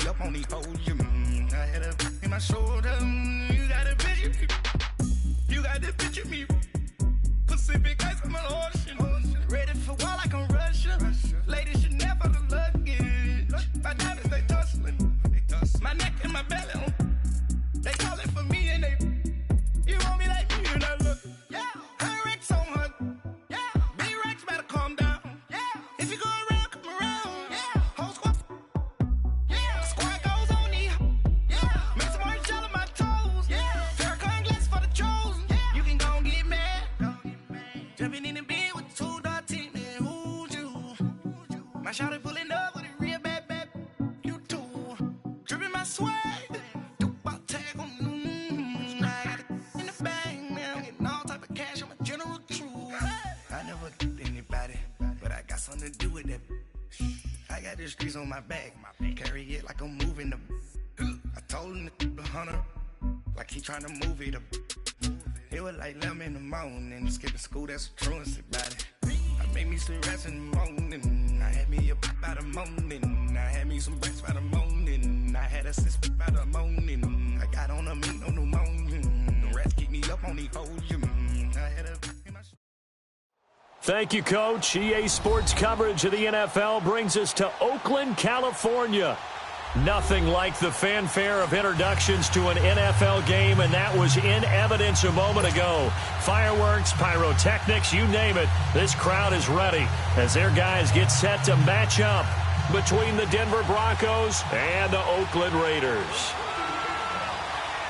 up on these hoes. I had a in my shoulder. You got a picture me. You got to picture me. Pacific ice on my ocean. Ready for war like I'm Russia. Ladies should never the luggage. My diamonds, they tussling. My neck and my belly. They calling for me and they. You want me like me and I look. Yeah. Her Rex on her. Yeah. Big Rex better calm down. Yeah. If you go around, come around. Yeah. Whole squad. Yeah. Squad goes on me. Yeah. Make some orange gel on my toes. Yeah. Farrakhan glass for the chosen. Yeah. You can go and get mad. Jumping in the bed with the 2 dot team. Man, who's you? My shawty pulling up with a real bad. You too. Dripping my swag. Something to do with that. I got the streets on my back. Carry it like I'm moving the. I told him the hunter, like he trying to move it up. It was like 11 in the morning. Skipping school, that's a truancy about it. I made me some rest in the morning. I had me up by the morning. I had me some breakfast by the morning. I had a six by the morning. I got on a meat on the morning. The rats keep me up on these hoes. I had a. Thank you, Coach. EA Sports coverage of the NFL brings us to Oakland, California. Nothing like the fanfare of introductions to an NFL game, and that was in evidence a moment ago. Fireworks, pyrotechnics, you name it. This crowd is ready as their guys get set to match up between the Denver Broncos and the Oakland Raiders.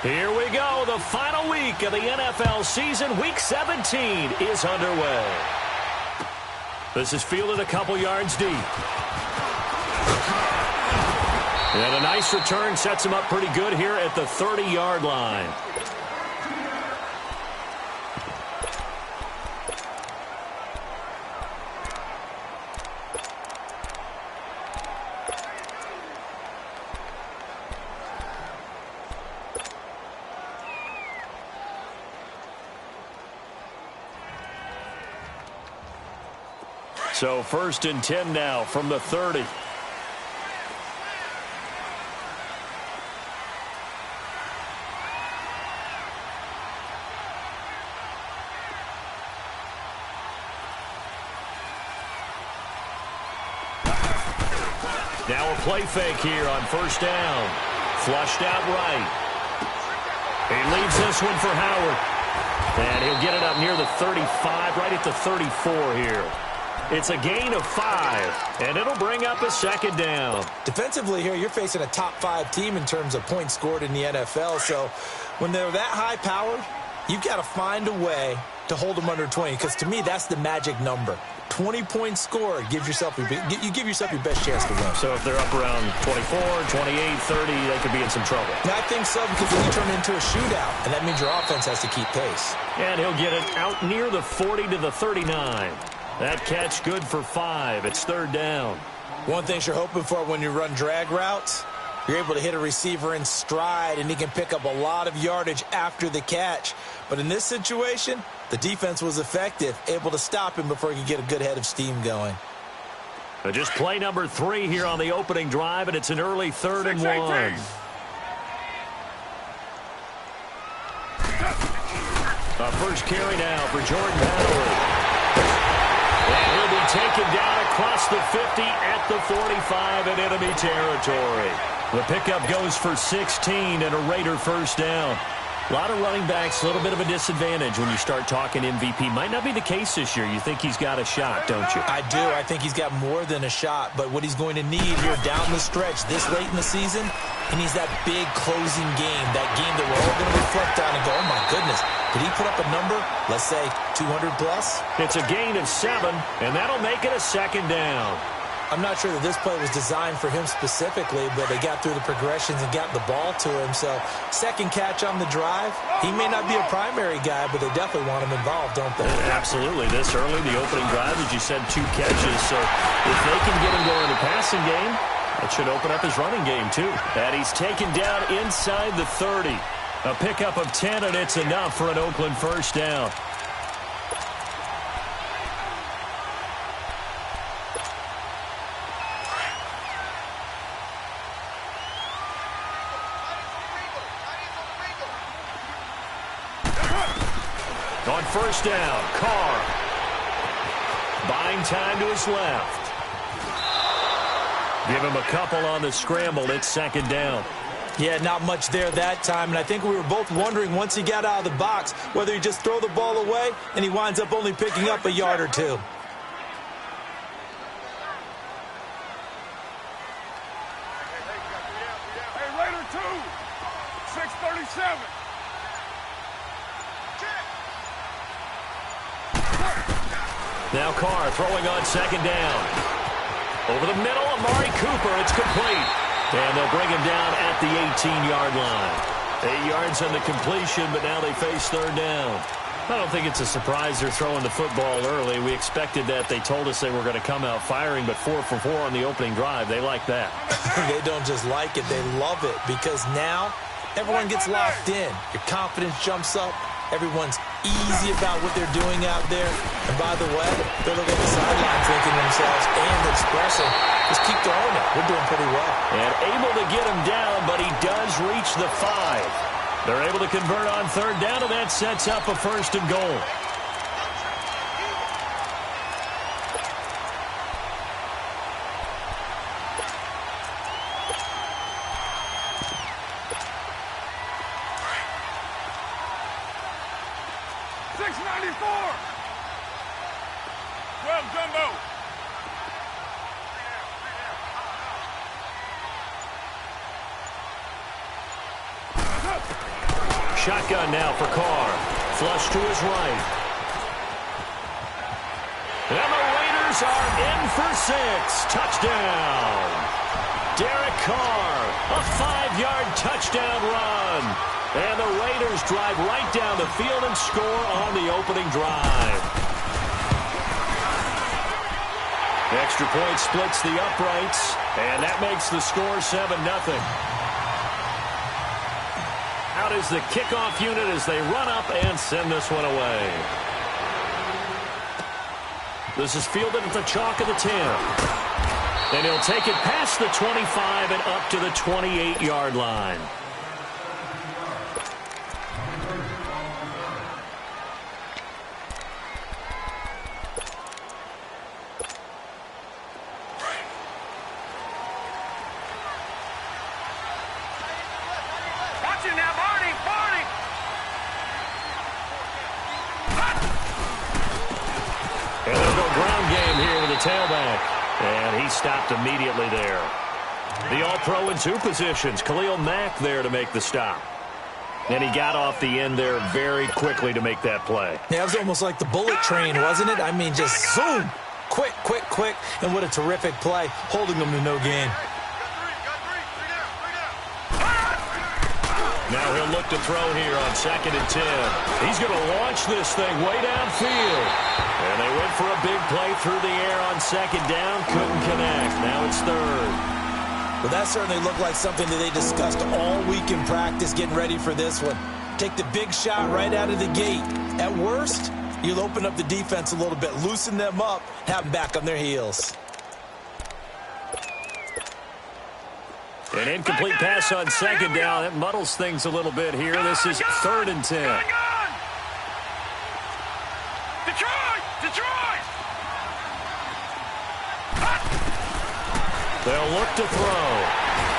Here we go. The final week of the NFL season. Week 17 is underway. This is fielded a couple yards deep. And a nice return sets him up pretty good here at the 30-yard line. So 1st and 10 now from the 30. Now a play fake here on 1st down. Flushed out right. He leaves this one for Howard. And he'll get it up near the 35, right at the 34 here. It's a gain of 5, and it'll bring up a 2nd down. Defensively here, you're facing a top-5 team in terms of points scored in the NFL. So when they're that high-powered, you've got to find a way to hold them under 20, because to me, that's the magic number. 20 points scored, you give yourself your best chance to win. So if they're up around 24, 28, 30, they could be in some trouble. And I think so, because then you turn into a shootout, and that means your offense has to keep pace. And he'll get it out near the 40 to the 39. That catch good for 5. It's 3rd down. One thing you're hoping for when you run drag routes, you're able to hit a receiver in stride, and he can pick up a lot of yardage after the catch. But in this situation, the defense was effective, able to stop him before he could get a good head of steam going. Just play number 3 here on the opening drive, and it's an early 3rd and 1. A first carry now for Jordan Howard. And he'll be taken down across the 50 at the 45 in enemy territory. The pickup goes for 16 and a Raider 1st down. A lot of running backs, a little bit of a disadvantage when you start talking MVP. Might not be the case this year. You think he's got a shot, don't you? I do. I think he's got more than a shot. But what he's going to need here down the stretch this late in the season, he needs that big closing game, that game that we're all going to reflect on and go, oh, my goodness, did he put up a number, let's say 200 plus? It's a gain of 7, and that'll make it a 2nd down. I'm not sure that this play was designed for him specifically, but they got through the progressions and got the ball to him. So, 2nd catch on the drive. He may not be a primary guy, but they definitely want him involved, don't they? Absolutely. This early, the opening drive, as you said, 2 catches. So, if they can get him going in the passing game, that should open up his running game, too. And he's taken down inside the 30. A pickup of 10, and it's enough for an Oakland 1st down. first down. Carr. Buying time to his left. Give him a couple on the scramble. It's second down. Yeah, not much there that time, and I think we were both wondering once he got out of the box whether he just throw the ball away and he winds up only picking up a yard or two. Hey, Raider 2, 637. Now Carr throwing on second down. Over the middle, Amari Cooper. It's complete. And they'll bring him down at the 18-yard line. 8 yards on the completion, but now they face third down. I don't think it's a surprise they're throwing the football early. We expected that. They told us they were going to come out firing, but 4 for 4 on the opening drive. They like that. They don't just like it, they love it, because now everyone gets locked in. Your confidence jumps up. Everyone's easy about what they're doing out there. And by the way, they're looking at the sideline thinking to themselves and expressing, just keep throwing it. We're doing pretty well. And able to get him down, but he does reach the 5. They're able to convert on third down, and that sets up a first and goal. Shotgun now for Carr. Flush to his right. And the Raiders are in for 6. Touchdown. Derek Carr, a 5-yard touchdown run. And the Raiders drive right down the field and score on the opening drive. The extra point splits the uprights, and that makes the score 7-0. Out is the kickoff unit as they run up and send this one away. This is fielded at the chalk of the 10. And he'll take it past the 25 and up to the 28-yard line. Tailback, and he stopped immediately there. The All-Pro in 2 positions. Khalil Mack there to make the stop. And he got off the end there very quickly to make that play. Yeah, it was almost like the bullet train, wasn't it? I mean, just zoom. Quick, quick, quick. And what a terrific play, holding them to no gain. Now he'll look to throw here on 2nd and 10. He's going to launch this thing way downfield. And they went for a big play through the air on 2nd down. Couldn't connect. Now it's 3rd. Well, that certainly looked like something that they discussed all week in practice getting ready for this one. Take the big shot right out of the gate. At worst, you'll open up the defense a little bit, loosen them up, have them back on their heels. An incomplete pass on 2nd down. That muddles things a little bit here. This is 3rd and 10. Detroit! They'll look to throw.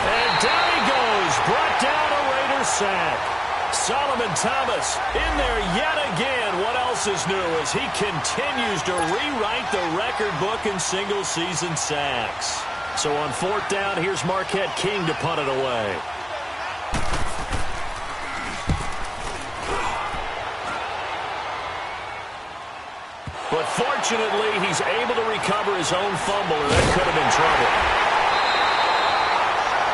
And down he goes. Brought down a Raider sack. Solomon Thomas in there yet again. What else is new as he continues to rewrite the record book in single-season sacks. So on 4th down, here's Marquette King to punt it away. But fortunately, he's able to recover his own fumble, or that could have been trouble.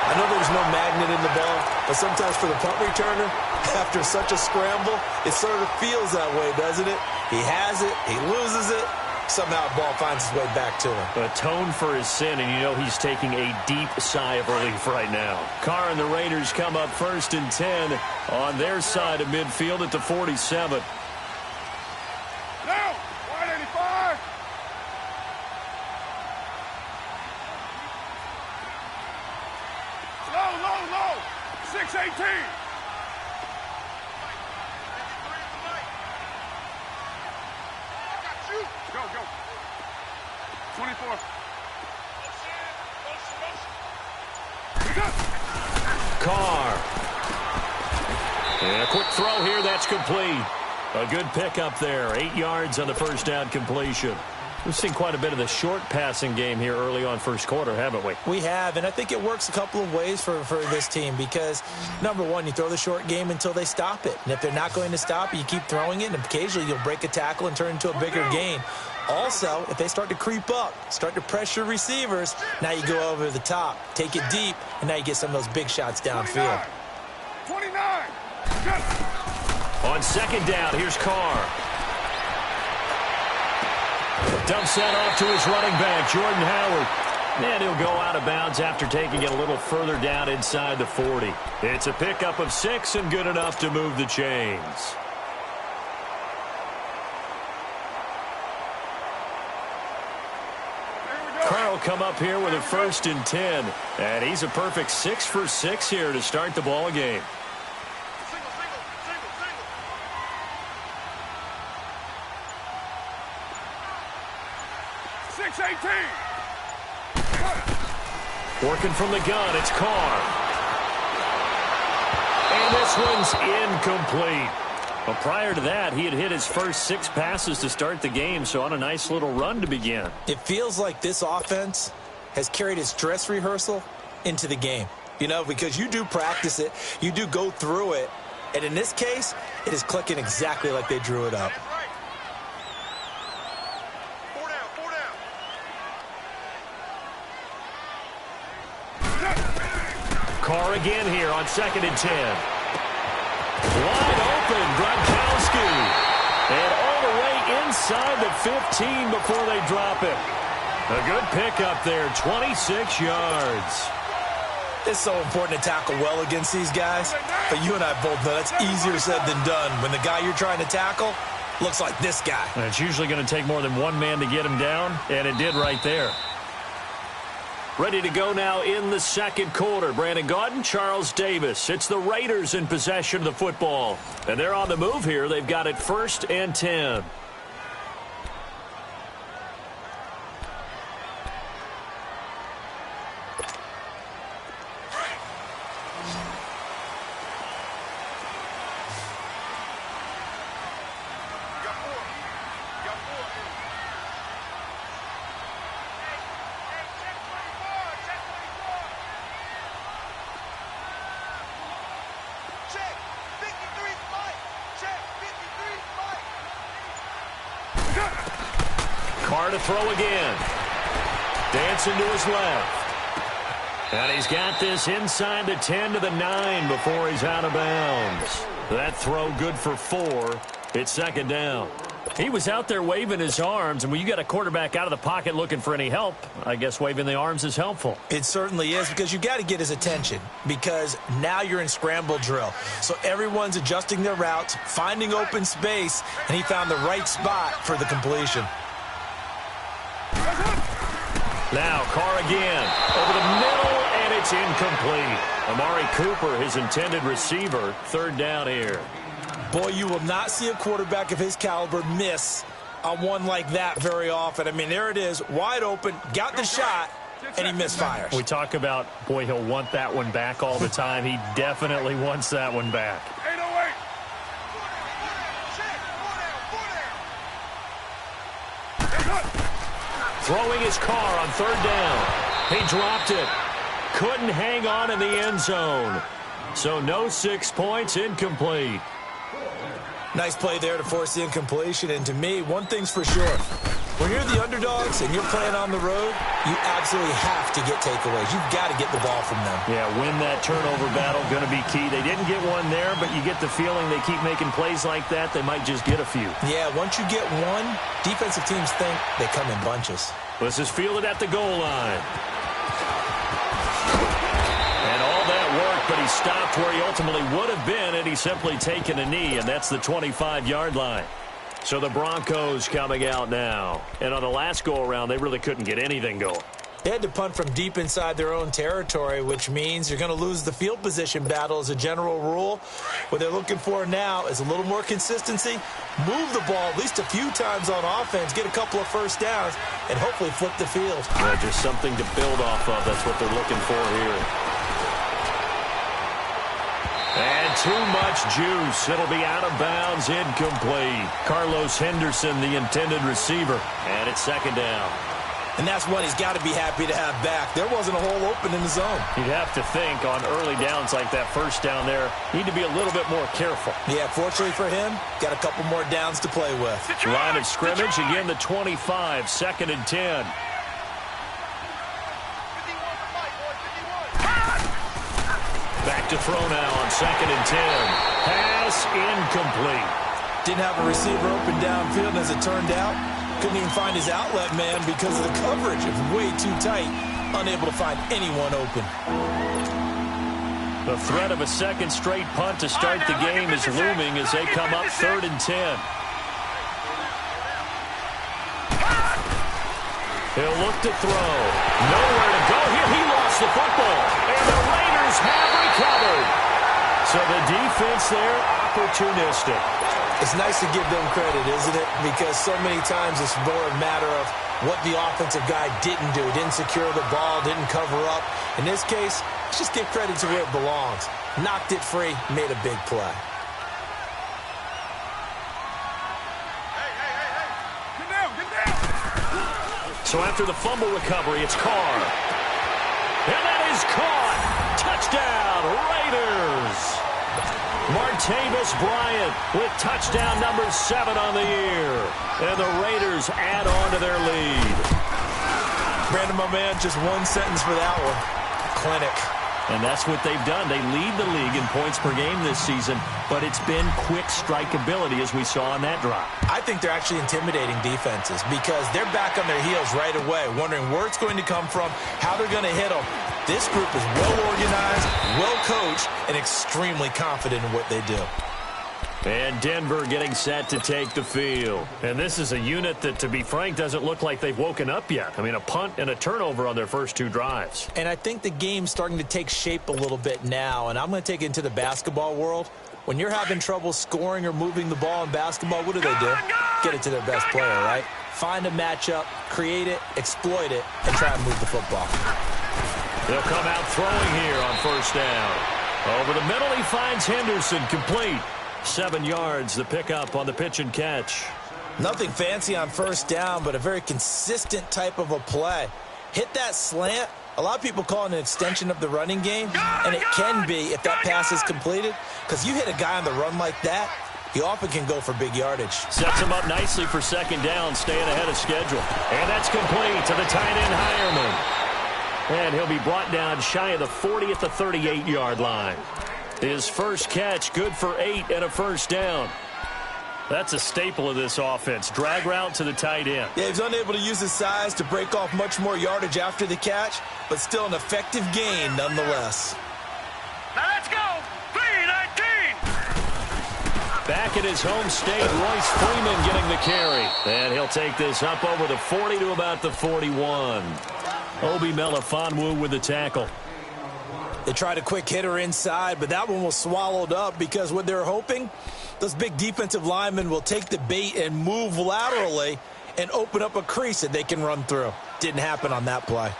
I know there's no magnet in the ball, but sometimes for the punt returner, after such a scramble, it sort of feels that way, doesn't it? He has it, he loses it. Somehow the ball finds its way back to him. Atone for his sin, and you know he's taking a deep sigh of relief right now. Carr and the Raiders come up 1st and 10 on their side of midfield at the 47. Now, 185. Low. 618. 24. Carr. And a quick throw here. That's complete. A good pickup there. 8 yards on the first down completion. We've seen quite a bit of the short passing game here early on first quarter, haven't we? We have, and I think it works a couple of ways for this team because, number one, you throw the short game until they stop it. And if they're not going to stop it, you keep throwing it, and occasionally you'll break a tackle and turn into a bigger gain. Also, if they start to creep up, start to pressure receivers, now you go over the top, take it deep, and now you get some of those big shots downfield. 29. On second down, here's Carr. Dumps that off to his running back, Jordan Howard. And he'll go out of bounds after taking it a little further down inside the 40. It's a pickup of 6 and good enough to move the chains. Carr will come up here with a 1st and 10. And he's a perfect 6 for 6 here to start the ball game. 6-18. Working from the gun, it's Carr. And this one's incomplete. Well, prior to that, he had hit his first 6 passes to start the game, so on a nice little run to begin. It feels like this offense has carried its dress rehearsal into the game. You know, because you do practice it, you do go through it, and in this case, it is clicking exactly like they drew it up. Carr again here on 2nd and 10. Wide open, Gronkowski. And all the way inside the 15 before they drop it. A good pickup there, 26 yards. It's so important to tackle well against these guys. But you and I both know that's easier said than done. When the guy you're trying to tackle looks like this guy. And it's usually going to take more than one man to get him down, and it did right there. Ready to go now in the second quarter. Brandon Gaudin, Charles Davis. It's the Raiders in possession of the football. And they're on the move here. They've got it 1st and 10. Carr to throw again. Dancing to his left. And he's got this inside the 10 to the 9 before he's out of bounds. That throw good for 4. It's 2nd down. He was out there waving his arms, and when you got a quarterback out of the pocket looking for any help, I guess waving the arms is helpful. It certainly is, because you got to get his attention, because now you're in scramble drill. So everyone's adjusting their routes, finding open space, and he found the right spot for the completion. Now Carr again over the middle, and it's incomplete. Amari Cooper, his intended receiver, 3rd down here. Boy, you will not see a quarterback of his caliber miss on one like that very often. I mean, there it is, wide open, got the shot, and he misfires. We talk about, boy, he'll want that one back all the time. He definitely wants that one back. 808. Throwing his Carr on 3rd down. He dropped it. Couldn't hang on in the end zone. So no 6 points, incomplete. Nice play there to force the incompletion. And to me, one thing's for sure. When you're the underdogs and you're playing on the road, you absolutely have to get takeaways. You've got to get the ball from them. Yeah, win that turnover battle, going to be key. They didn't get one there, but you get the feeling they keep making plays like that, they might just get a few. Yeah, once you get one, defensive teams think they come in bunches. This is fielded at the goal line. And all that work, but he stopped where he ultimately would have been had he simply taken a knee, and that's the 25-yard line. So the Broncos coming out now. And on the last go-around, they really couldn't get anything going. They had to punt from deep inside their own territory, which means you're going to lose the field position battle as a general rule. What they're looking for now is a little more consistency, move the ball at least a few times on offense, get a couple of first downs, and hopefully flip the field. Yeah, just something to build off of. That's what they're looking for here. And too much juice. It'll be out of bounds, incomplete. Carlos Henderson, the intended receiver. And it's second down. And that's one he's got to be happy to have back. There wasn't a hole open in the zone. You'd have to think on early downs like that first down there, need to be a little bit more careful. Yeah, fortunately for him, got a couple more downs to play with. Line of scrimmage, again the 25, second and 10. Back to throw now on second and 10. Pass incomplete. Didn't have a receiver open downfield, and as it turned out, couldn't even find his outlet man because of the coverage. It was way too tight, unable to find anyone open. The threat of a second straight punt to start the game is looming as they come up third and 10. He'll look to throw. Nowhere to go here. He lost the football. And the Raiders have recovered. So the defense there, opportunistic. It's nice to give them credit, isn't it? Because so many times it's more a matter of what the offensive guy didn't do. Didn't secure the ball, didn't cover up. In this case, let's just give credit to where it belongs. Knocked it free, made a big play. Get down, get down. So after the fumble recovery, it's Carr. And that is caught. Touchdown, Raiders. Martavis Bryant with touchdown number 7 on the year. And the Raiders add on to their lead. Brandon, my man, just one sentence for that one. Clinic. And that's what they've done. They lead the league in points per game this season, but it's been quick strikeability as we saw on that drive. I think they're actually intimidating defenses because they're back on their heels right away, wondering where it's going to come from, how they're going to hit them. This group is well-organized, well-coached, and extremely confident in what they do. And Denver getting set to take the field. And this is a unit that, to be frank, doesn't look like they've woken up yet. I mean, a punt and a turnover on their first 2 drives. And I think the game's starting to take shape a little bit now, and I'm going to take it into the basketball world. When you're having trouble scoring or moving the ball in basketball, what do? Get it to their best player, right? Find a matchup, create it, exploit it, and try and move the football. They'll come out throwing here on first down. Over the middle, he finds Henderson, complete. 7 yards, the pickup on the pitch and catch. Nothing fancy on first down, but a very consistent type of a play. Hit that slant. A lot of people call it an extension of the running game, and it can be if that pass is completed, because you hit a guy on the run like that, he often can go for big yardage. Sets him up nicely for second down, staying ahead of schedule. And that's complete to the tight end Hireman. And he'll be brought down shy of the 40 at the 38-yard line. His first catch, good for 8 and a first down. That's a staple of this offense. Drag route to the tight end. Yeah, he's unable to use his size to break off much more yardage after the catch, but still an effective gain nonetheless. Now let's go. 3-19. Back at his home state, Royce Freeman getting the carry. And he'll take this up over the 40 to about the 41. Obi Melifonwu with the tackle. They tried a quick hitter inside, but that one was swallowed up because what they're hoping, those big defensive linemen will take the bait and move laterally and open up a crease that they can run through. Didn't happen on that play.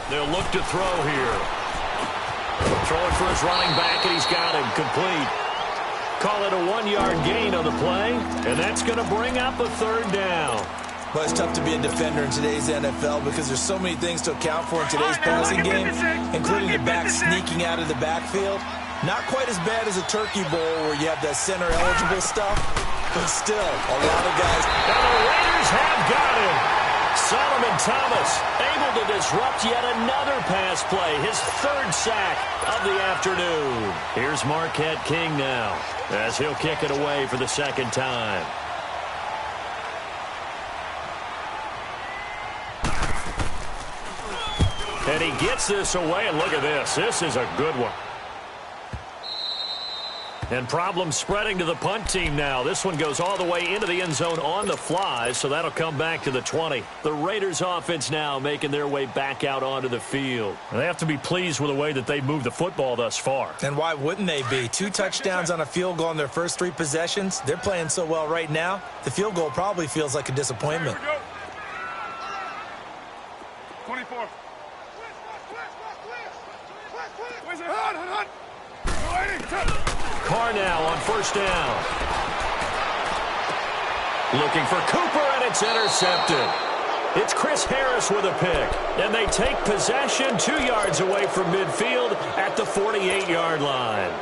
They'll look to throw here. Throwing for his running back, and he's got him complete. Call it a 1-yard gain on the play, and that's going to bring up a third down. Well, it's tough to be a defender in today's NFL because there's so many things to account for in today's passing game, including the back sneaking out of the backfield. Not quite as bad as a turkey bowl where you have that center-eligible stuff, but still, a lot of guys. And the Raiders have got him. Solomon Thomas able to disrupt yet another pass play, his 3rd sack of the afternoon. Here's Marquette King now as he'll kick it away for the 2nd time. And he gets this away, and look at this. This is a good one. And problems spreading to the punt team now. This one goes all the way into the end zone on the fly, so that'll come back to the 20. The Raiders offense now making their way back out onto the field. And they have to be pleased with the way that they've moved the football thus far. And why wouldn't they be? 2 touchdowns on a field goal in their first 3 possessions. They're playing so well right now, the field goal probably feels like a disappointment. 24. Carr now on first down. Looking for Cooper, and it's intercepted. It's Chris Harris with a pick, and they take possession 2 yards away from midfield at the 48-yard line.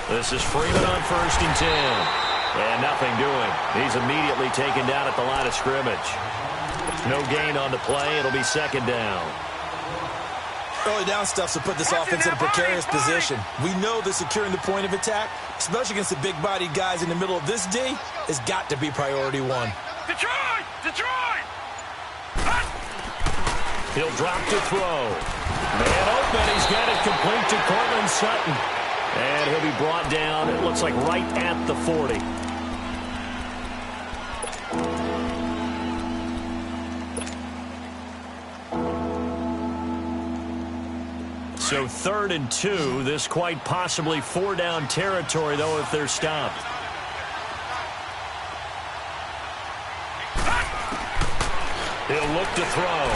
This is Freeman on first and 10. And nothing doing. He's immediately taken down at the line of scrimmage. No gain on the play. It'll be second down. Early down stuff to put this offense in a precarious position. We know that securing the point of attack, especially against the big-bodied guys in the middle of this D, has got to be priority 1. Detroit! Detroit! He'll drop to throw. Man open. He's got it complete to Cortland Sutton. And he'll be brought down, it looks like, right at the 40. So 3rd and 2. This quite possibly 4-down territory, though, if they're stopped. He'll look to throw.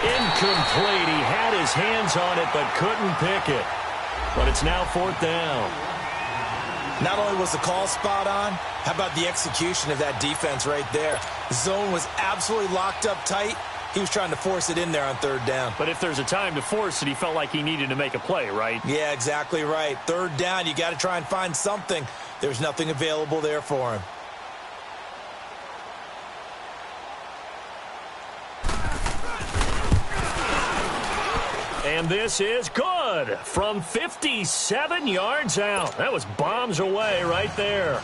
Incomplete. He had his hands on it, but couldn't pick it. But it's now 4th down. Not only was the call spot on, how about the execution of that defense right there? The zone was absolutely locked up tight. He was trying to force it in there on 3rd down. But if there's a time to force it, he felt like he needed to make a play, right? Yeah, exactly right. 3rd down, you got to try and find something. There's nothing available there for him. And this is good from 57 yards out. That was bombs away right there.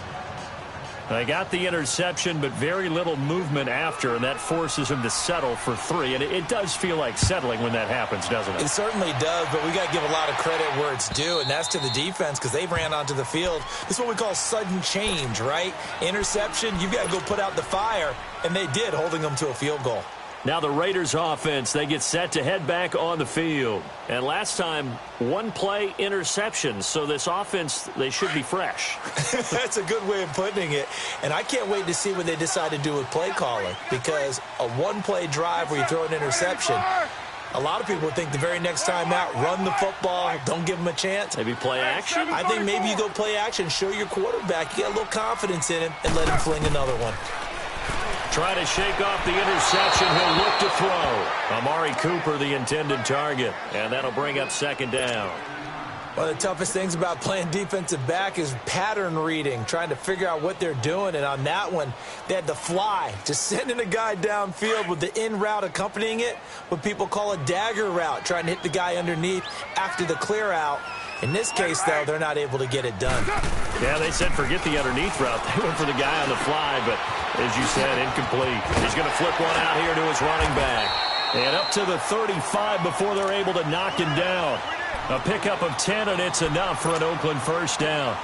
They got the interception, but very little movement after, and that forces him to settle for 3. And it does feel like settling when that happens, doesn't it? It certainly does, but we got to give a lot of credit where it's due, and that's to the defense because they ran onto the field. This is what we call sudden change, right? Interception, you've got to go put out the fire, and they did, holding them to a field goal. Now the Raiders offense, they get set to head back on the field. And last time, 1 play interception. So this offense, they should be fresh. That's a good way of putting it. And I can't wait to see what they decide to do with play calling. Because a 1-play drive where you throw an interception, a lot of people would think the very next time out, run the football, don't give them a chance. Maybe play action? I think maybe you go play action, show your quarterback, you got a little confidence in him, and let him fling another one. Try to shake off the interception. He'll look to throw. Amari Cooper, the intended target. And that'll bring up second down. One of the toughest things about playing defensive back is pattern reading, trying to figure out what they're doing. And on that one, they had to fly, just sending a guy downfield with the in route accompanying it, what people call a dagger route, trying to hit the guy underneath after the clear out. In this case, though, they're not able to get it done. Yeah, they said forget the underneath route. They went for the guy on the fly, but as you said, incomplete. He's going to flip one out here to his running back. And up to the 35 before they're able to knock him down. A pickup of 10, and it's enough for an Oakland first down.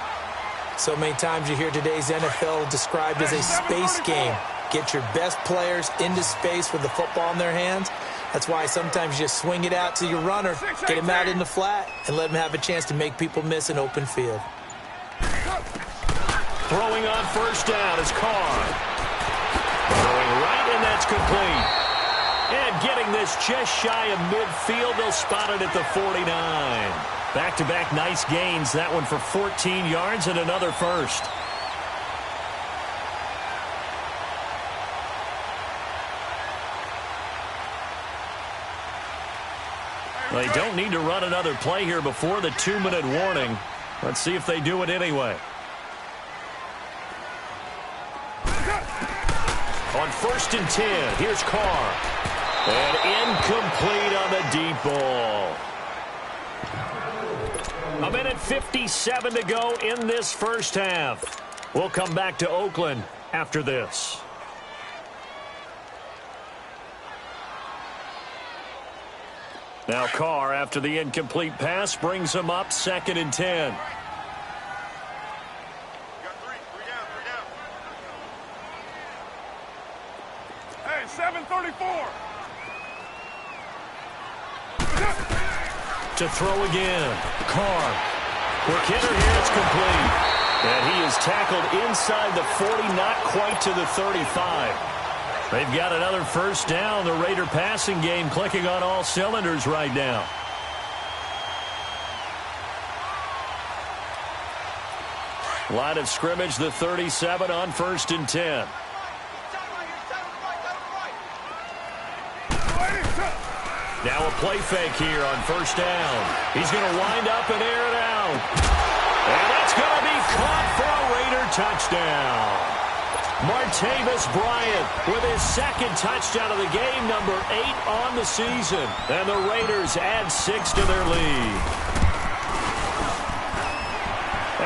So many times you hear today's NFL described as a space game. Get your best players into space with the football in their hands. That's why sometimes you just swing it out to your runner, get him out in the flat, and let him have a chance to make people miss an open field. Throwing on first down is Carr. Throwing right, and that's complete. And getting this just shy of midfield, they'll spot it at the 49. Back-to-back nice gains. That one for 14 yards and another first. They don't need to run another play here before the 2-minute warning. Let's see if they do it anyway. On first and 10, here's Carr. And incomplete on the deep ball. 1:57 to go in this first half. We'll come back to Oakland after this. Now Carr, after the incomplete pass, brings him up 2nd and 10. Hey, 7:34. To throw again. Carr. Quick hitter here, it's complete. And he is tackled inside the 40, not quite to the 35. They've got another first down. The Raider passing game clicking on all cylinders right now. Line of scrimmage, the 37 on 1st and 10. Now a play fake here on 1st down. He's going to wind up and air it out. And that's going to be caught for a Raider touchdown. Martavis Bryant with his 2nd touchdown of the game, number 8 on the season. And the Raiders add 6 to their lead.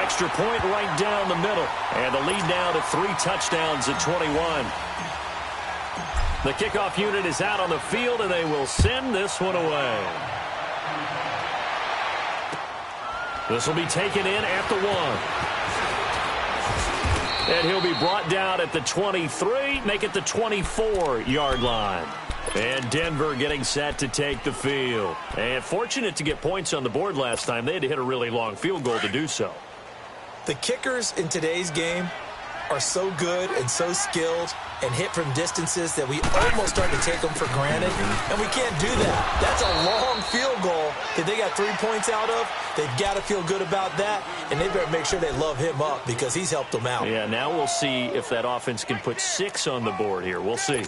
Extra point right down the middle. And the lead now to 3 touchdowns at 21. The kickoff unit is out on the field, and they will send this one away. This will be taken in at the 1. And he'll be brought down at the 23, make it the 24-yard line. And Denver getting set to take the field. And fortunate to get points on the board last time. They had to hit a really long field goal to do so. The kickers in today's game are so good and so skilled and hit from distances that we almost start to take them for granted, and we can't do that. That's a long field goal that they got 3 points out of. They've got to feel good about that, and they better make sure they love him up because he's helped them out. Yeah, now we'll see if that offense can put 6 on the board here. We'll see.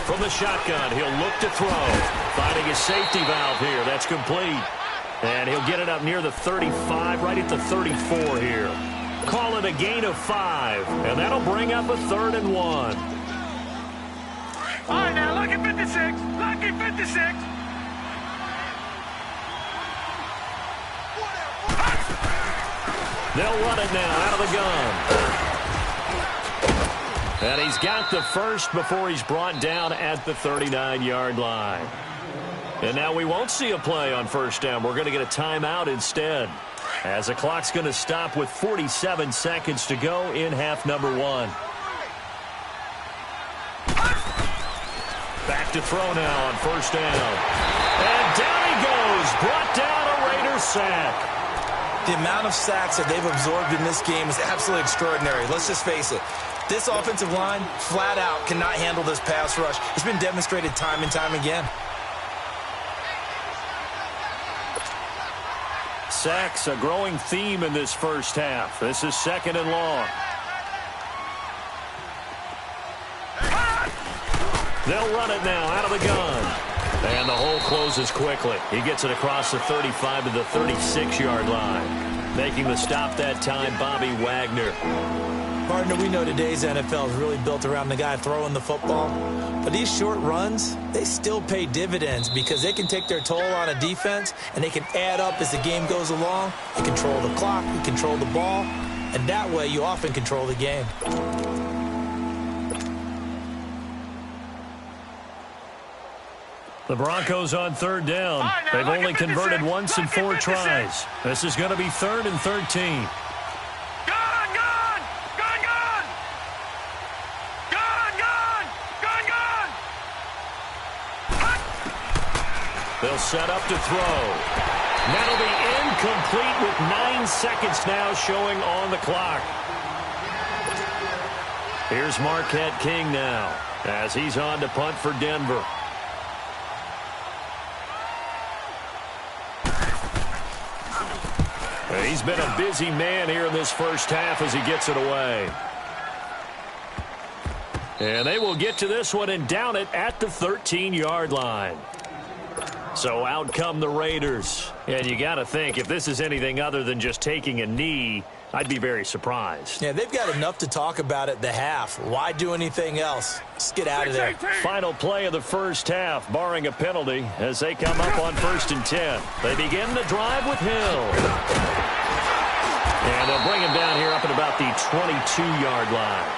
From the shotgun, he'll look to throw. Finding his safety valve here. That's complete. And he'll get it up near the 35, right at the 34 here. Call it a gain of 5. And that'll bring up a 3rd and 1. All right, now, lucky 56. Lucky 56. They'll run it now out of the gun. And he's got the first before he's brought down at the 39-yard line. And now we won't see a play on 1st down. We're going to get a timeout instead, as the clock's going to stop with 47 seconds to go in half number 1. Back to throw now on 1st down. And down he goes. Brought down a Raiders sack. The amount of sacks that they've absorbed in this game is absolutely extraordinary. Let's just face it. This offensive line, flat out, cannot handle this pass rush. It's been demonstrated time and time again. Sacks, a growing theme in this first half. This is 2nd and long. They'll run it now out of the gun. And the hole closes quickly. He gets it across the 35 to the 36-yard line. Making the stop that time, Bobby Wagner. Partner, we know today's NFL is really built around the guy throwing the football. But these short runs, they still pay dividends because they can take their toll on a defense and they can add up as the game goes along. They control the clock, they control the ball, and that way you often control the game. The Broncos on 3rd down. They've only converted once in 4 tries. This is going to be 3rd and 13. They'll set up to throw. That'll be incomplete with 9 seconds now showing on the clock. Here's Marquette King now as he's on to punt for Denver. He's been a busy man here in this first half as he gets it away. And they will get to this one and down it at the 13-yard line. So out come the Raiders. And you got to think, if this is anything other than just taking a knee, I'd be very surprised. Yeah, they've got enough to talk about at the half. Why do anything else? Just get out of there. Final play of the first half, barring a penalty, as they come up on 1st and 10. They begin the drive with Hill. And they'll bring him down here up at about the 22-yard line.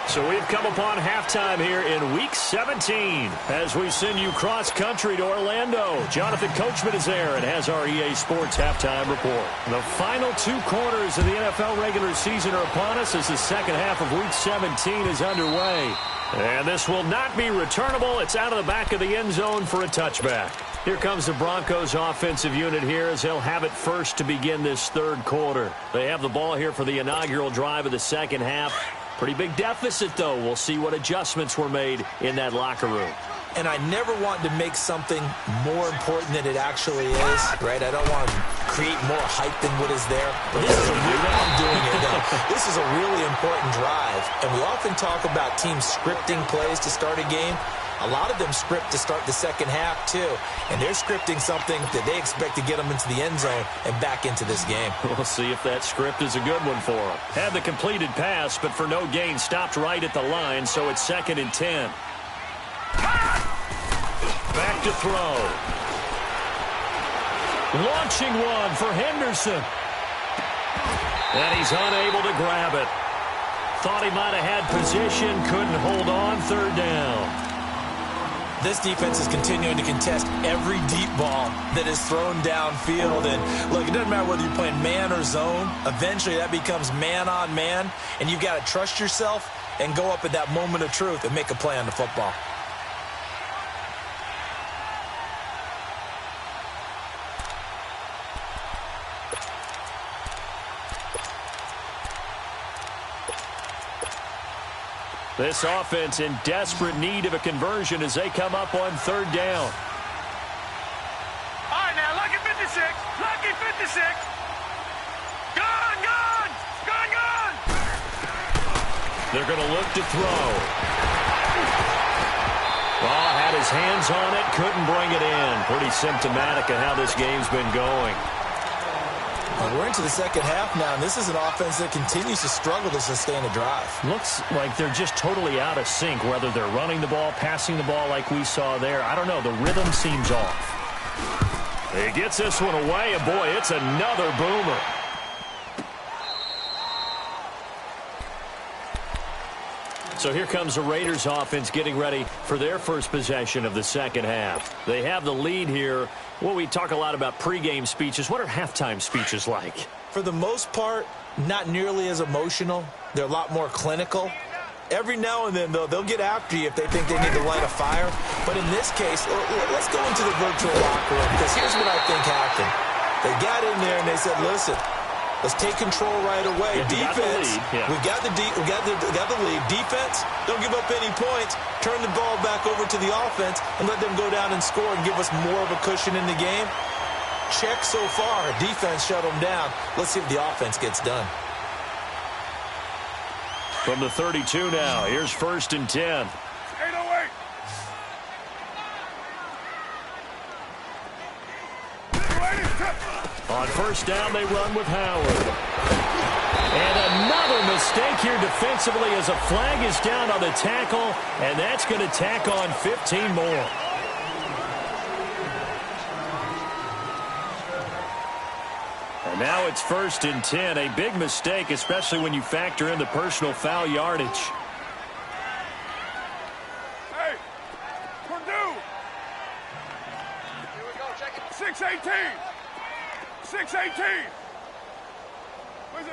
So we've come upon halftime here in Week 17 as we send you cross-country to Orlando. Jonathan Coachman is there and has our EA Sports halftime report. The final 2 quarters of the NFL regular season are upon us as the second half of Week 17 is underway. And this will not be returnable. It's out of the back of the end zone for a touchback. Here comes the Broncos offensive unit here as they'll have it first to begin this third quarter. They have the ball here for the inaugural drive of the second half. Pretty big deficit, though. We'll see what adjustments were made in that locker room. And I never want to make something more important than it actually is, right? I don't want to create more hype than what is there. But this is I'm doing it, though. This is a really important drive. And we often talk about teams scripting plays to start a game. A lot of them script to start the second half, too. And they're scripting something that they expect to get them into the end zone and back into this game. We'll see if that script is a good one for them. Had the completed pass, but for no gain, stopped right at the line, so it's 2nd and 10. Back to throw. Launching one for Henderson. And he's unable to grab it. Thought he might have had position, couldn't hold on, 3rd down. This defense is continuing to contest every deep ball that is thrown downfield. And, look, it doesn't matter whether you're playing man or zone. Eventually, that becomes man on man. And you've got to trust yourself and go up at that moment of truth and make a play on the football. This offense in desperate need of a conversion as they come up on 3rd down. All right, now, lucky 56. Lucky 56. Gone, gone. Gone, gone. They're going to look to throw. Ball had his hands on it, couldn't bring it in. Pretty symptomatic of how this game's been going. Well, we're into the second half now, and this is an offense that continues to struggle to sustain a drive. Looks like they're just totally out of sync, whether they're running the ball, passing the ball like we saw there. I don't know. The rhythm seems off. He gets this one away, and boy, it's another boomer. So here comes the Raiders offense getting ready for their first possession of the second half. They have the lead here. Well, we talk a lot about pregame speeches. What are halftime speeches like? For the most part, not nearly as emotional. They're a lot more clinical. Every now and then, though, they'll get after you if they think they need to light a fire. But in this case, let's go into the virtual locker room, because here's what I think happened. They got in there and they said, listen, let's take control right away. Defense, we got the lead. Defense, don't give up any points. Turn the ball back over to the offense and let them go down and score and give us more of a cushion in the game. Check so far. Defense shut them down. Let's see if the offense gets done. From the 32 now, here's 1st and 10. 808. On 1st down, they run with Howard. And another mistake here defensively as a flag is down on the tackle, and that's going to tack on 15 more. And now it's 1st and 10. A big mistake, especially when you factor in the personal foul yardage. Hey, Purdue. Here we go, check it. 618. 618. Where's it?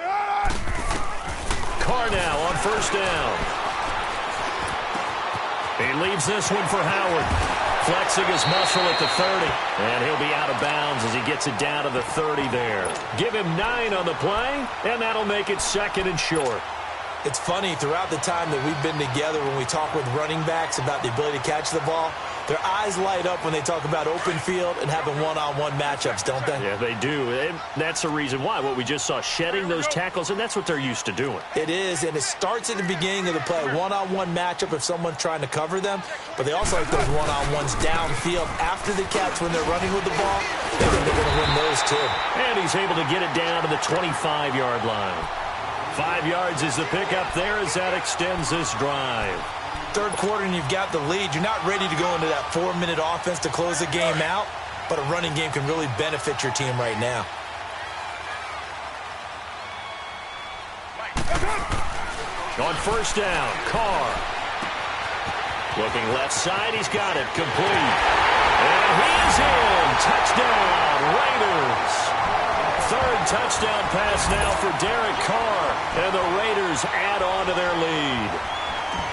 Carr now on 1st down. He leaves this one for Howard. Flexing his muscle at the 30. And he'll be out of bounds as he gets it down to the 30 there. Give him 9 on the play, and that'll make it 2nd and short. It's funny, throughout the time that we've been together when we talk with running backs about the ability to catch the ball, Their eyes light up when they talk about open field and having one-on-one matchups, don't they? Yeah, they do. And that's the reason why. What we just saw, shedding those tackles, and that's what they're used to doing. It is, and it starts at the beginning of the play. One-on-one matchup if someone's trying to cover them, but they also like those one-on-ones downfield after the catch when they're running with the ball. They think they're going to win those, too. And he's able to get it down to the 25-yard line. 5 yards is the pickup there as that extends this drive. Third quarter and you've got the lead. You're not ready to go into that 4-minute offense to close the game out, but a running game can really benefit your team right now. On first down, Carr. Looking left side, he's got it, complete. And he's in. Touchdown, Raiders. Third touchdown pass now for Derek Carr, and the Raiders add on to their lead.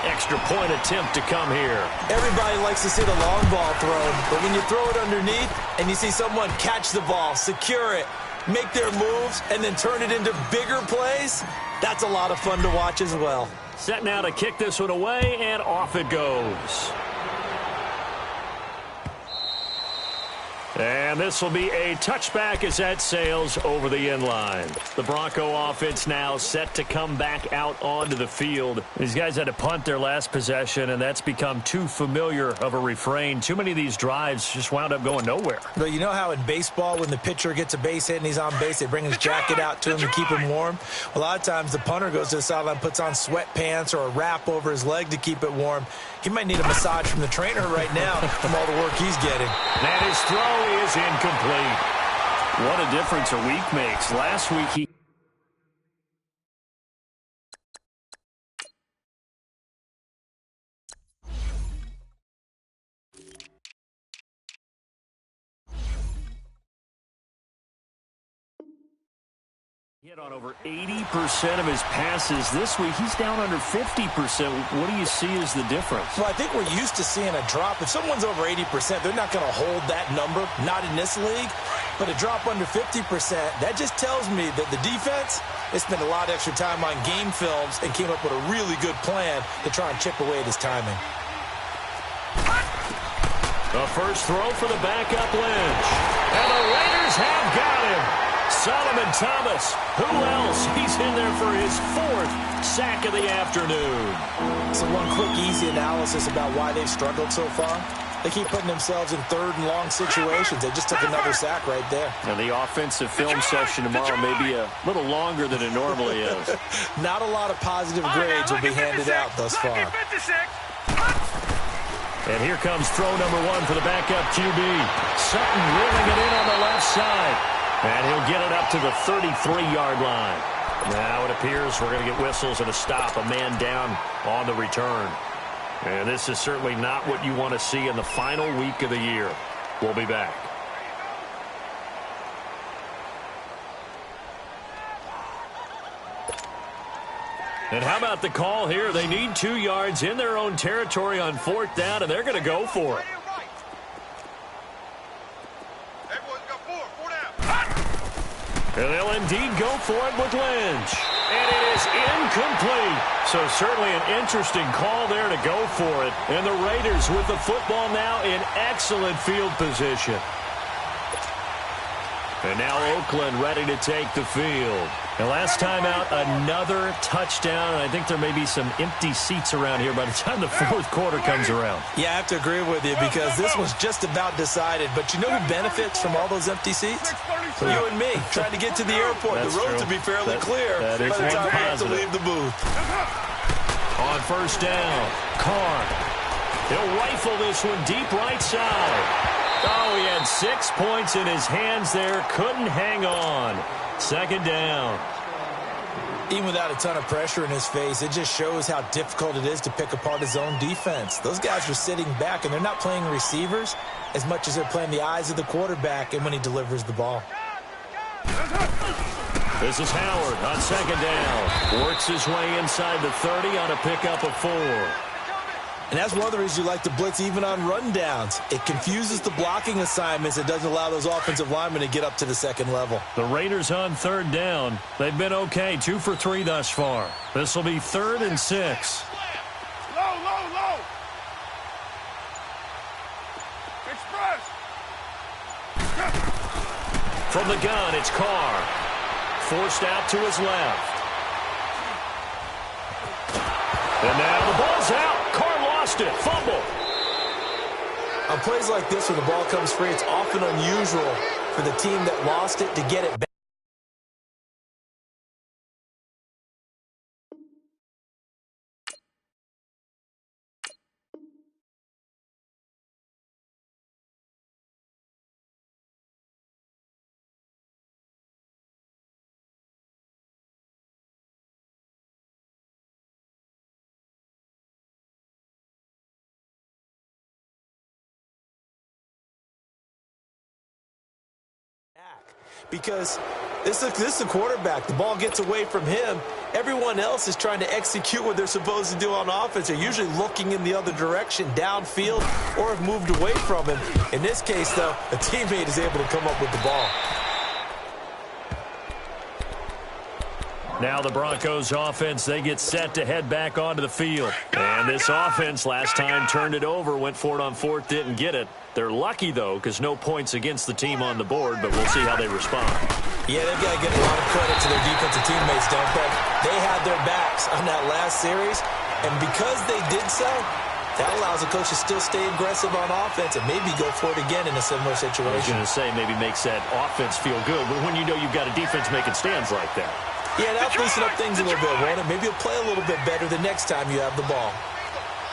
Extra point attempt to come here. Everybody likes to see the long ball thrown, but when you throw it underneath and you see someone catch the ball, secure it, make their moves, and then turn it into bigger plays, that's a lot of fun to watch as well. Set now to kick this one away, and off it goes. And this will be a touchback as that sails over the end line. The Bronco offense now set to come back out onto the field. These guys had to punt their last possession, and that's become too familiar of a refrain. Too many of these drives just wound up going nowhere. But you know how in baseball when the pitcher gets a base hit and he's on base, they bring his jacket out to him to keep him warm? A lot of times the punter goes to the sideline, puts on sweatpants or a wrap over his leg to keep it warm. He might need a massage from the trainer right now from all the work he's getting. And his throw is incomplete. What a difference a week makes. Last week he... hit on over 80% of his passes. This week, he's down under 50%. What do you see as the difference? Well, I think we're used to seeing a drop. If someone's over 80%, they're not going to hold that number, not in this league. But a drop under 50%, that just tells me that the defense, they spent a lot of extra time on game films and came up with a really good plan to try and chip away at his timing. The first throw for the backup Lynch. And the Raiders have got him. Solomon Thomas, who else? He's in there for his 4th sack of the afternoon. So one quick, easy analysis about why they've struggled so far. They keep putting themselves in third and long situations. They just took another sack right there. And the offensive film session tomorrow may be a little longer than it normally is. Not a lot of positive grades will be handed out thus far. And here comes throw number 1 for the backup QB. Sutton reeling it in on the left side. And he'll get it up to the 33-yard line. Now it appears we're going to get whistles and a stop, a man down on the return. And this is certainly not what you want to see in the final week of the year. We'll be back. And how about the call here? They need 2 yards in their own territory on 4th down, and they're going to go for it. And they'll indeed go for it with Lynch. And it is incomplete. So certainly an interesting call there to go for it. And the Raiders with the football now in excellent field position. And now Oakland ready to take the field. And last time out, another touchdown. And I think there may be some empty seats around here by the time the 4th quarter comes around. Yeah, I have to agree with you because this was just about decided. But you know who benefits from all those empty seats? You and me, trying to get to the airport. That's the road true. to be fairly clear by the time we have to leave the booth. On first down, Carr. He'll rifle this one deep right side. Oh, he had 6 points in his hands there. Couldn't hang on. Second down. Even without a ton of pressure in his face, it just shows how difficult it is to pick apart his own defense. Those guys are sitting back, and they're not playing receivers as much as they're playing the eyes of the quarterback and when he delivers the ball. This is Howard on second down. Works his way inside the 30 on a pickup of 4. And that's one of the reasons you like to blitz even on rundowns. It confuses the blocking assignments. It doesn't allow those offensive linemen to get up to the second level. The Raiders on 3rd down. They've been okay, 2 for 3 thus far. This will be 3rd and 6. Low, low, low. From the gun, it's Carr. Forced out to his left. And now the ball's out. Carr lost it. Fumble. On plays like this, when the ball comes free, it's often unusual for the team that lost it to get it back. Because this is a quarterback. The ball gets away from him. Everyone else is trying to execute what they're supposed to do on offense. They're usually looking in the other direction, downfield, or have moved away from him. In this case, though, a teammate is able to come up with the ball. Now the Broncos offense, they get set to head back onto the field. And this offense last time turned it over, went for it on fourth, didn't get it. They're lucky, though, because no points against the team on the board, but we'll see how they respond. Yeah, they've got to get a lot of credit to their defensive teammates, don't they? They had their backs on that last series, and because they did so, that allows the coach to still stay aggressive on offense and maybe go for it again in a similar situation. I was going to say maybe makes that offense feel good, but when you know you've got a defense making stands like that. Yeah, that'll loosen up things a little bit, won't it? Maybe you'll play a little bit better the next time you have the ball.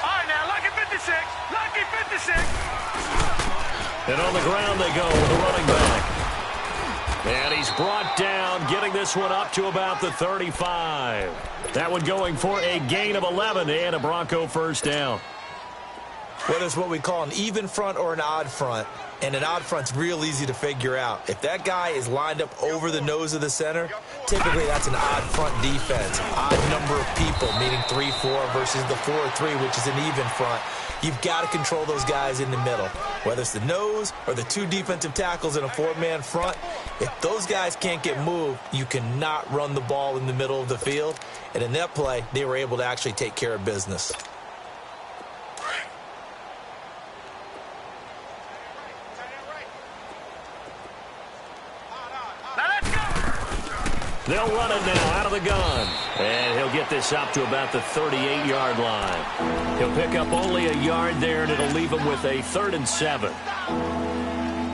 All right, now, lucky 56. Lucky 56. And on the ground they go with the running back. And he's brought down, getting this one up to about the 35. That one going for a gain of 11 and a Bronco first down. Whether it's what we call an even front or an odd front, and an odd front's real easy to figure out. If that guy is lined up over the nose of the center, typically that's an odd front defense. Odd number of people, meaning 3-4 versus the 4-3, which is an even front. You've got to control those guys in the middle. Whether it's the nose or the two defensive tackles in a four-man front, if those guys can't get moved, you cannot run the ball in the middle of the field. And in that play, they were able to actually take care of business. They'll run it now out of the gun. And he'll get this up to about the 38-yard line. He'll pick up only a yard there, and it'll leave him with a 3rd and 7.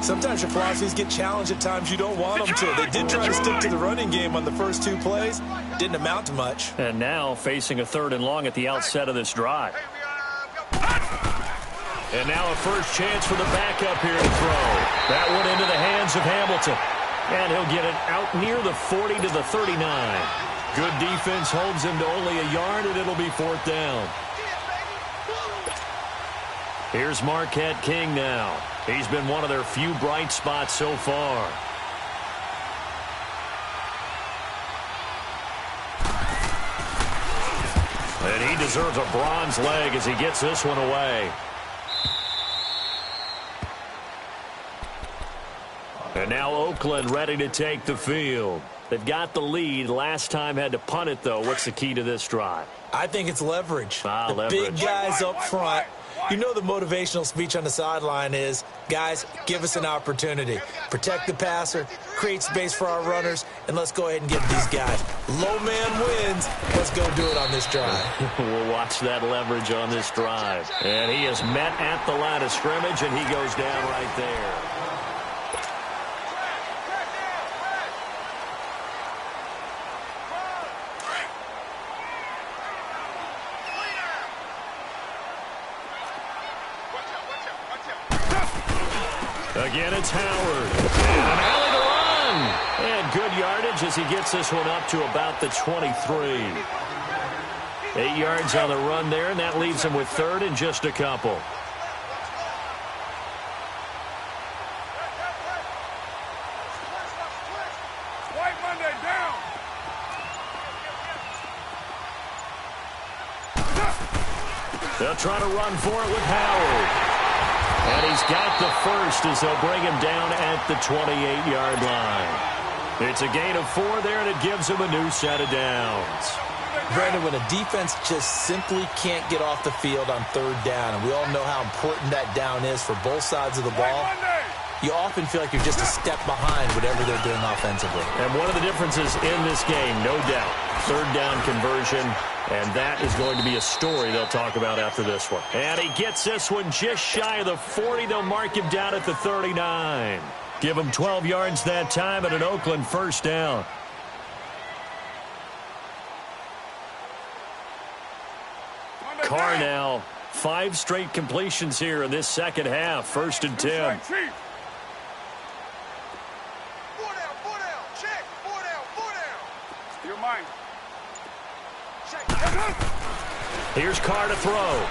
Sometimes your philosophies get challenged at times you don't want them to. They did try to stick to the running game on the first two plays. Didn't amount to much. And now facing a 3rd and long at the outset of this drive. And now a first chance for the backup here to throw. That one into the hands of Hamilton. And he'll get it out near the 40 to the 39. Good defense holds him to only a yard, and it'll be 4th down. Here's Marquette King now. He's been one of their few bright spots so far. And he deserves a bronze leg as he gets this one away. And now Oakland ready to take the field. They've got the lead. Last time had to punt it, though. What's the key to this drive? I think it's leverage. Leverage. Big guys up front. You know the motivational speech on the sideline is, guys, give us an opportunity. Protect the passer, create space for our runners, and let's go ahead and get these guys. Low man wins. Let's go do it on this drive. We'll watch that leverage on this drive. And he is met at the line of scrimmage, and he goes down right there. Again, it's Howard. And an alley to run. And good yardage as he gets this one up to about the 23. 8 yards on the run there, and that leaves him with 3rd and just a couple. White Monday down. They'll try to run for it with Howard. And he's got the first as they'll bring him down at the 28-yard line. It's a gain of 4 there, and it gives him a new set of downs. Brandon, when a defense just simply can't get off the field on 3rd down, and we all know how important that down is for both sides of the ball, you often feel like you're just a step behind whatever they're doing offensively. And one of the differences in this game, no doubt, third down conversion, and that is going to be a story they'll talk about after this one. And he gets this one just shy of the 40. They'll mark him down at the 39. Give him 12 yards that time and an Oakland first down. Carr now, 5 straight completions here in this second half. First and 10. Here's Carr to throw.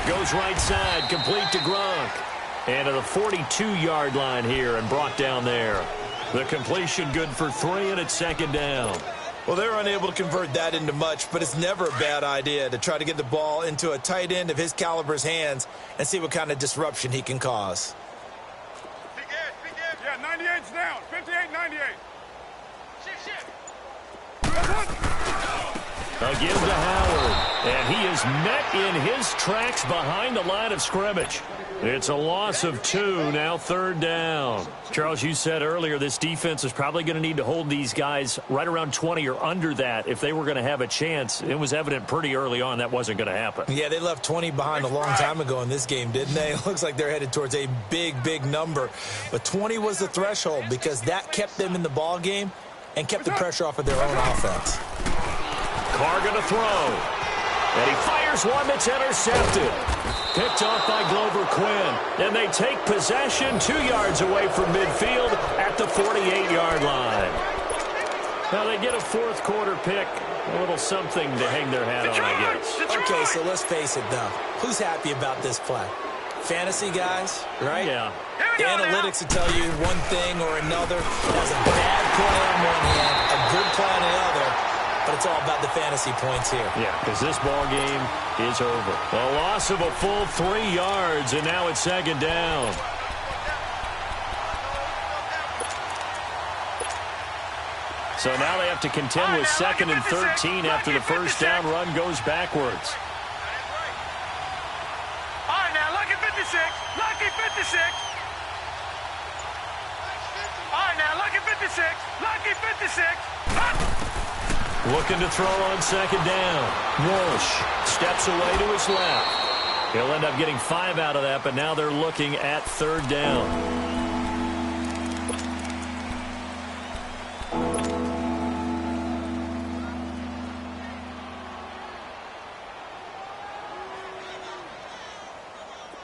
Goes right side, complete to Gronk. And to the 42-yard line here and brought down there. The completion good for 3, and it's second down. Well, they're unable to convert that into much, but it's never a bad idea to try to get the ball into a tight end of his caliber's hands and see what kind of disruption he can cause. Big edge. Yeah, 98's down. 58, 98. Again to Howard. And he is met in his tracks behind the line of scrimmage. It's a loss of 2, now third down. Charles, you said earlier this defense is probably going to need to hold these guys right around 20 or under that if they were going to have a chance. It was evident pretty early on that wasn't going to happen. Yeah, they left 20 behind a long time ago in this game, didn't they? It looks like they're headed towards a big, big number. But 20 was the threshold because that kept them in the ball game and kept the pressure off of their own offense. Carr going to throw. And he fires one that's intercepted. Picked off by Glover Quinn. And they take possession 2 yards away from midfield at the 48-yard line. Now they get a fourth quarter pick. A little something to hang their hat on, I guess. Okay, so let's face it, though. Who's happy about this play? Fantasy guys, right? Yeah. The analytics will tell you one thing or another. That's a bad play on one hand, a good play on the other. But it's all about the fantasy points here. Yeah, because this ball game is over. A loss of a full 3 yards, and now it's second down. So now they have to contend with second and 13 after the first down run goes backwards. All right, now, lucky 56. Lucky 56. All right, now, lucky 56. Lucky 56. Looking to throw on second down. Walsh steps away to his left. He'll end up getting 5 out of that, but now they're looking at third down.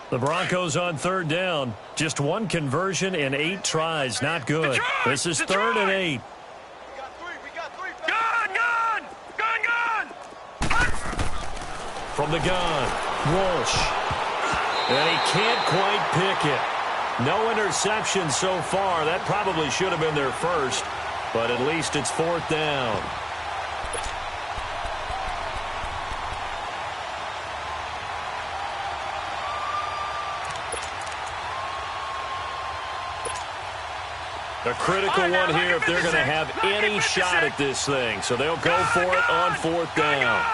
The Broncos on third down. Just 1 conversion in 8 tries. Not good. This is third and 8. From the gun, Walsh. And he can't quite pick it. No interception so far. That probably should have been their first, but at least it's fourth down. A critical one here if they're going to have any shot at this thing. So they'll go for it on fourth down.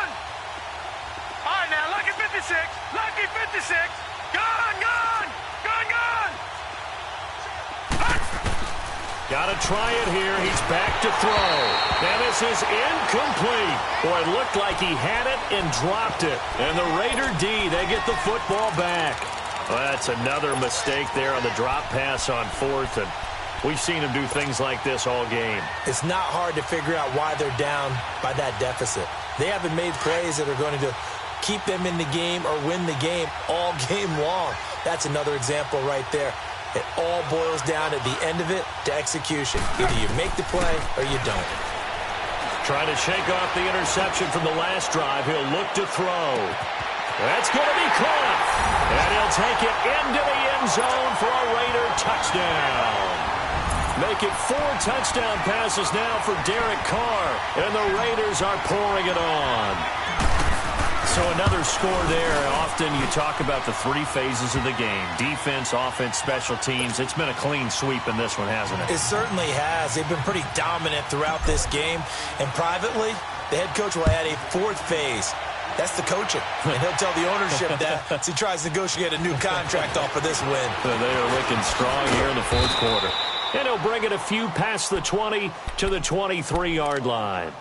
Lucky 56. Gone. Got to try it here. He's back to throw. And this is incomplete. Boy, it looked like he had it and dropped it. And the Raider D, they get the football back. Well, that's another mistake there on the drop pass on fourth. And we've seen him do things like this all game. It's not hard to figure out why they're down by that deficit. They haven't made plays that are going to keep them in the game or win the game all game long. That's another example right there. It all boils down at the end of it to execution. Either you make the play or you don't. Trying to shake off the interception from the last drive. He'll look to throw. That's going to be caught. And he'll take it into the end zone for a Raider touchdown. Make it 4 touchdown passes now for Derek Carr. And the Raiders are pouring it on. So another score there. Often you talk about the 3 phases of the game. Defense, offense, special teams. It's been a clean sweep in this one, hasn't it? It certainly has. They've been pretty dominant throughout this game. And privately, the head coach will add a 4th phase. That's the coaching. And he'll tell the ownership that as he tries to negotiate a new contract off of this win. They are looking strong here in the fourth quarter. And he'll bring it a few past the 20 to the 23-yard line.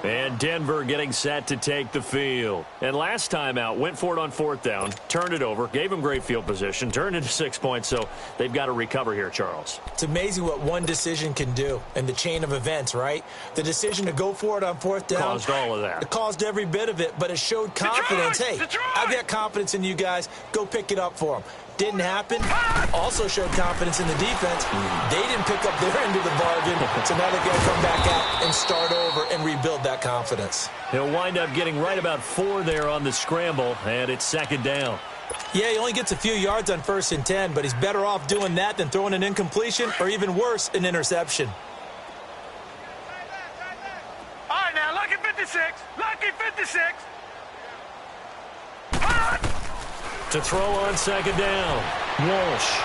And Denver getting set to take the field. And last time out, went for it on fourth down, turned it over, gave him great field position, turned into 6 points, so they've got to recover here, Charles. It's amazing what one decision can do in the chain of events, right? The decision to go for it on fourth down. Caused all of that. It caused every bit of it, but it showed confidence. Hey, I've got confidence in you guys. Go pick it up for them. Didn't happen. Also showed confidence in the defense. They didn't pick up their end of the bargain, so now they've got to come back out and start over and rebuild that confidence. He'll wind up getting right about 4 there on the scramble, and it's second down. Yeah, he only gets a few yards on 1st and 10, but he's better off doing that than throwing an incompletion or even worse, an interception. All right, now, lucky 56. Lucky 56. To throw on second down, Walsh.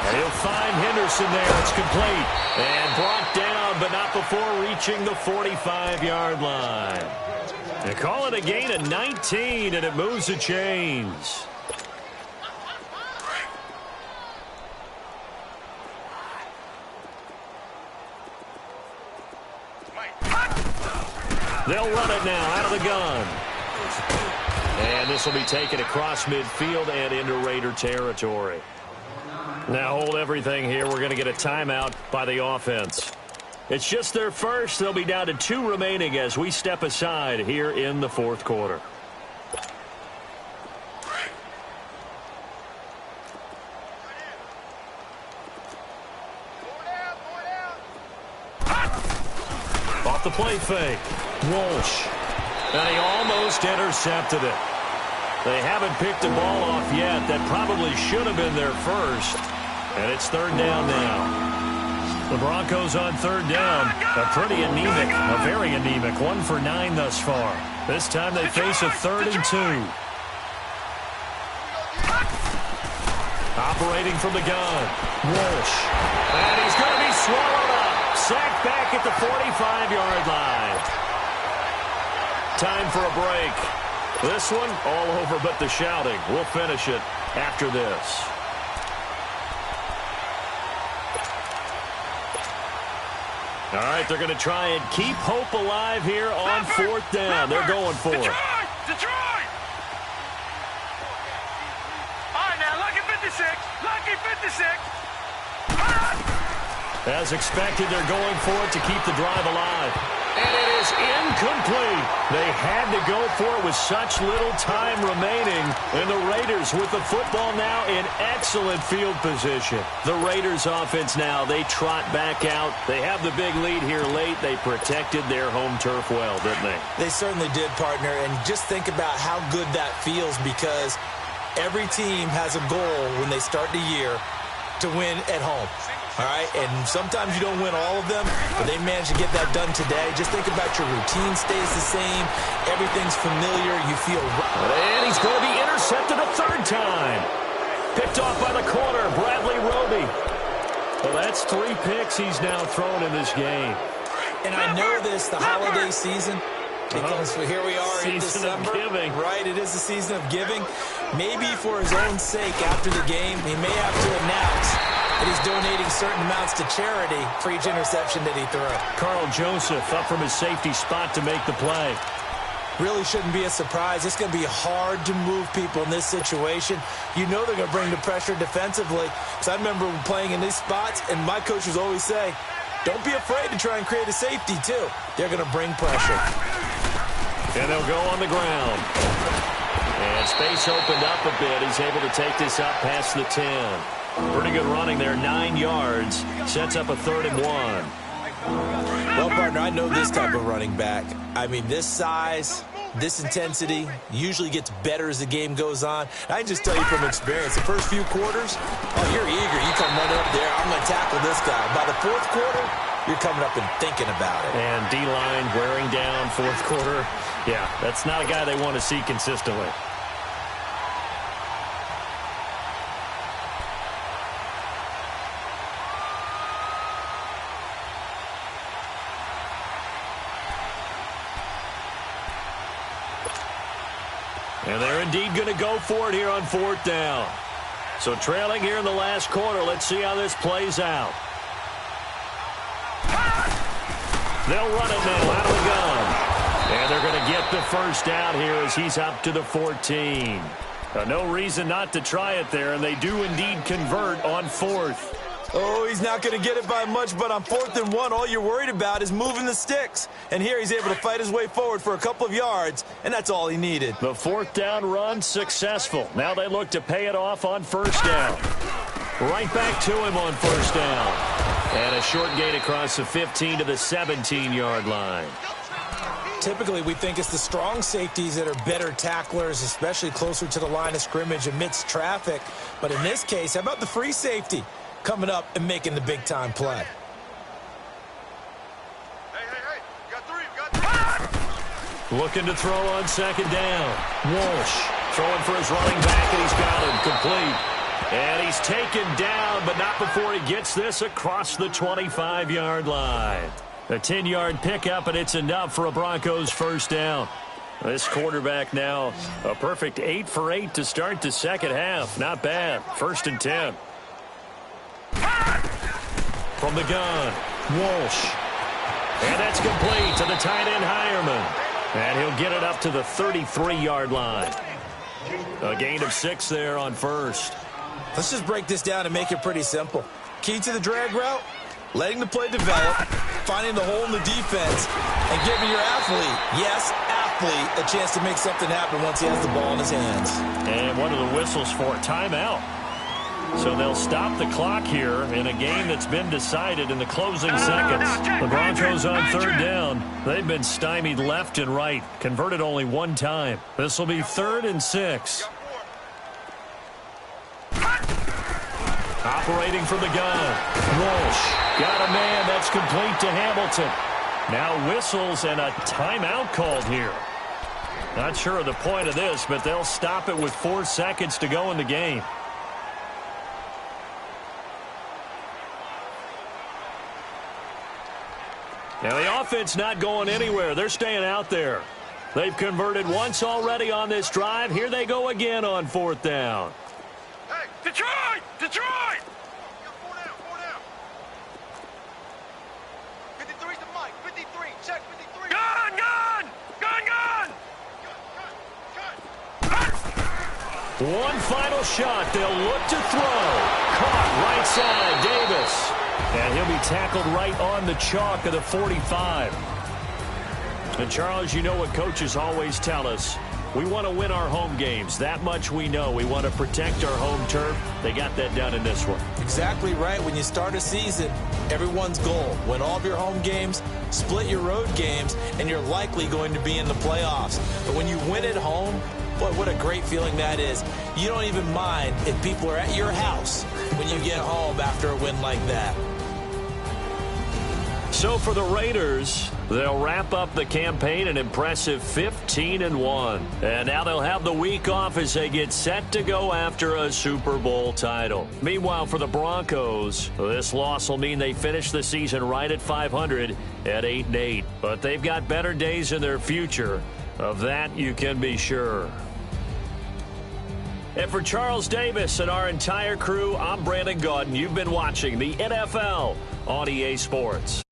And he'll find Henderson there. It's complete. And brought down, but not before reaching the 45-yard line. They call it a gain of 19, and it moves the chains. They'll run it now out of the gun. And this will be taken across midfield and into Raider territory. Now hold everything here. We're going to get a timeout by the offense. It's just their first. They'll be down to 2 remaining as we step aside here in the fourth quarter. Off the play fake. Walsh. And he almost intercepted it. They haven't picked the ball off yet. That probably should have been their first. And it's third down now. The Broncos on third down. A pretty anemic, a very anemic. 1 for 9 thus far. This time they face a 3rd and 2. Operating from the gun. Walsh. And he's going to be swallowed up. Sacked back at the 45-yard line. Time for a break. This one all over but the shouting. We'll finish it after this. All right, they're going to try and keep hope alive here on fourth down. They're going for it. Detroit! All right, now, lucky 56. Lucky 56. As expected, they're going for it to keep the drive alive. And it is incomplete. They had to go for it with such little time remaining. And the Raiders with the football now in excellent field position. The Raiders offense now, they trot back out. They have the big lead here late. They protected their home turf well, didn't they? They certainly did, partner. And just think about how good that feels, because every team has a goal when they start the year to win at home. All right, and sometimes you don't win all of them, but they managed to get that done today. Just think about your routine stays the same. Everything's familiar. You feel right. And he's going to be intercepted a 3rd time. Picked off by the corner, Bradley Roby. Well, that's 3 picks he's now thrown in this game. And I know this, the holiday season, because here we are in December. Season of giving. Right, it is the season of giving. Maybe for his own sake after the game, he may have to announce that he's donating certain amounts to charity for each interception that he threw. Carl Joseph up from his safety spot to make the play. Really shouldn't be a surprise. It's going to be hard to move people in this situation. You know they're going to bring the pressure defensively. Because I remember playing in these spots, and my coaches always say, don't be afraid to try and create a safety, too. They're going to bring pressure. And they'll go on the ground. And space opened up a bit. He's able to take this up past the 10. Pretty good running there, 9 yards. Sets up a 3rd and 1. Well, partner, I know this type of running back. I mean, this size, this intensity usually gets better as the game goes on. I can just tell you from experience, the first few quarters, oh, you're eager. You come running up there, I'm going to tackle this guy. By the 4th quarter, you're coming up and thinking about it. And D-line wearing down 4th quarter. Yeah, that's not a guy they want to see consistently. And they're indeed going to go for it here on 4th down. So trailing here in the last quarter. Let's see how this plays out. They'll run it now out of the gun. And they're going to get the first down here as he's up to the 14. No reason not to try it there, and they do indeed convert on 4th. Oh, he's not going to get it by much, but on 4th and 1, all you're worried about is moving the sticks. And here he's able to fight his way forward for a couple of yards, and that's all he needed. The 4th down run successful. Now they look to pay it off on 1st down. Right back to him on 1st down. And a short gain across the 15 to the 17-yard line. Typically, we think it's the strong safeties that are better tacklers, especially closer to the line of scrimmage amidst traffic. But in this case, how about the free safety coming up and making the big-time play? Hey, you got three. Looking to throw on 2nd down. Walsh throwing for his running back, and he's got him complete. And he's taken down, but not before he gets this across the 25-yard line. A 10-yard pickup, and it's enough for a Broncos first down. This quarterback now a perfect 8 for 8 to start the second half. Not bad. 1st and 10. From the gun, Walsh. And that's complete to the tight end, Hireman. And he'll get it up to the 33-yard line. A gain of 6 there on 1st. Let's just break this down and make it pretty simple. Key to the drag route, letting the play develop, finding the hole in the defense, and giving your athlete, yes, athlete, a chance to make something happen once he has the ball in his hands. And one of the whistles for a timeout. So they'll stop the clock here in a game that's been decided in the closing seconds. The Broncos on 3rd down. They've been stymied left and right, converted only one time. This will be 3rd and 6. Operating from the gun. Walsh got a man. That's complete to Hamilton. Now whistles and a timeout called here. Not sure of the point of this, but they'll stop it with 4 seconds to go in the game. Now the offense not going anywhere. They're staying out there. They've converted once already on this drive. Here they go again on 4th down. Hey, Detroit! Detroit! 4 down. 53's the mic. 53. Check 53. Gun! One final shot. They'll look to throw. Caught right side, Davis. And he'll be tackled right on the chalk of the 45. And, Charles, you know what coaches always tell us. We want to win our home games. That much we know. We want to protect our home turf. They got that done in this one. Exactly right. When you start a season, everyone's goal, win all of your home games, split your road games, and you're likely going to be in the playoffs. But when you win at home, boy, what a great feeling that is. You don't even mind if people are at your house when you get home after a win like that. So for the Raiders, they'll wrap up the campaign an impressive 15-1. And now they'll have the week off as they get set to go after a Super Bowl title. Meanwhile, for the Broncos, this loss will mean they finish the season right at 500 at 8-8. But they've got better days in their future. Of that, you can be sure. And for Charles Davis and our entire crew, I'm Brandon Gaudin. You've been watching the NFL on EA Sports.